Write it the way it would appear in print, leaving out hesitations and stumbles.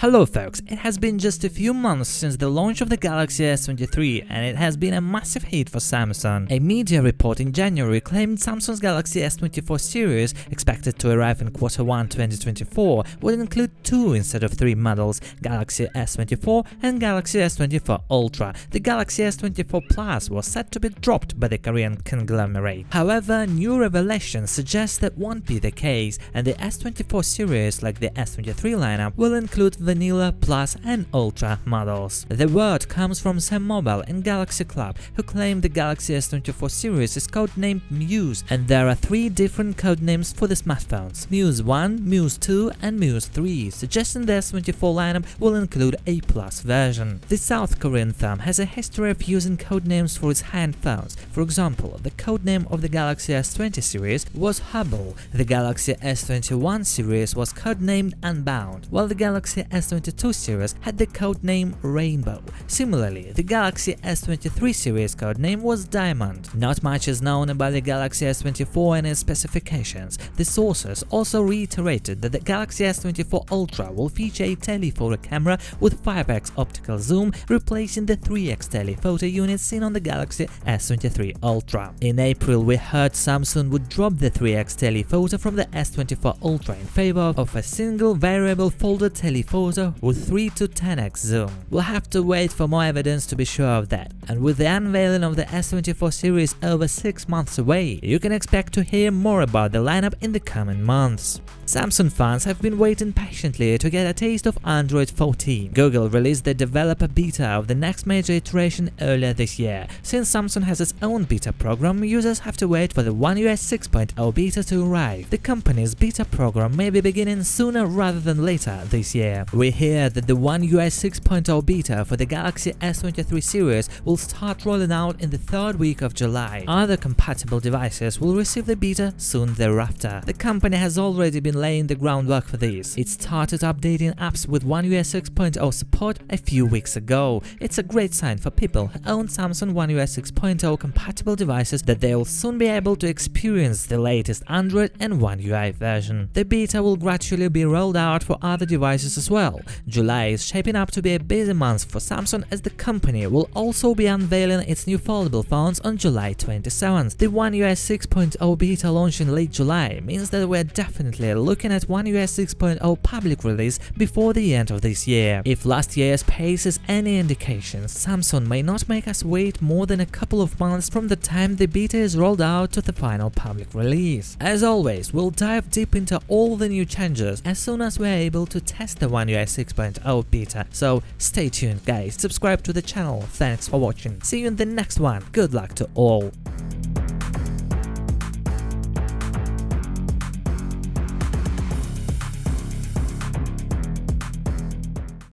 Hello folks, it has been just a few months since the launch of the Galaxy S23 and it has been a massive hit for Samsung. A media report in January claimed Samsung's Galaxy S24 series, expected to arrive in Q1 2024, would include 2 instead of 3 models, Galaxy S24 and Galaxy S24 Ultra. The Galaxy S24 Plus was said to be dropped by the Korean conglomerate. However, new revelations suggest that won't be the case, and the S24 series, like the S23 lineup, will include Vanilla, Plus and Ultra models. The word comes from Sam Mobile and Galaxy Club, who claim the Galaxy S24 series is codenamed Muse, and there are 3 different codenames for the smartphones: Muse 1, Muse 2 and Muse 3, suggesting the S24 lineup will include a Plus version. The South Korean firm has a history of using codenames for its high-end phones. For example, the codename of the Galaxy S20 series was Hubble, the Galaxy S21 series was codenamed Unbound, while the Galaxy S22 series had the codename Rainbow. Similarly, the Galaxy S23 series codename was Diamond. Not much is known about the Galaxy S24 and its specifications. The sources also reiterated that the Galaxy S24 Ultra will feature a telephoto camera with 5x optical zoom, replacing the 3x telephoto unit seen on the Galaxy S23 Ultra. In April, we heard Samsung would drop the 3x telephoto from the S24 Ultra in favor of a single variable folded telephoto with 3 to 10x zoom. We'll have to wait for more evidence to be sure of that, and with the unveiling of the S24 series over 6 months away, you can expect to hear more about the lineup in the coming months. Samsung fans have been waiting patiently to get a taste of Android 14. Google released the developer beta of the next major iteration earlier this year. Since Samsung has its own beta program, users have to wait for the One UI 6.0 beta to arrive. The company's beta program may be beginning sooner rather than later this year. We hear that the One UI 6.0 beta for the Galaxy S23 series will start rolling out in the 3rd week of July. Other compatible devices will receive the beta soon thereafter. The company has already been laying the groundwork for this. It started updating apps with One UI 6.0 support a few weeks ago. It's a great sign for people who own Samsung One UI 6.0 compatible devices that they will soon be able to experience the latest Android and One UI version. The beta will gradually be rolled out for other devices as well. July is shaping up to be a busy month for Samsung, as the company will also be unveiling its new foldable phones on July 27th. The One UI 6.0 beta launch in late July means that we're definitely looking at One UI 6.0 public release before the end of this year. If last year's pace is any indication, Samsung may not make us wait more than a couple of months from the time the beta is rolled out to the final public release. As always, we'll dive deep into all the new changes as soon as we're able to test the One UI 6.0 beta, so stay tuned guys, subscribe to the channel, thanks for watching, see you in the next one, good luck to all.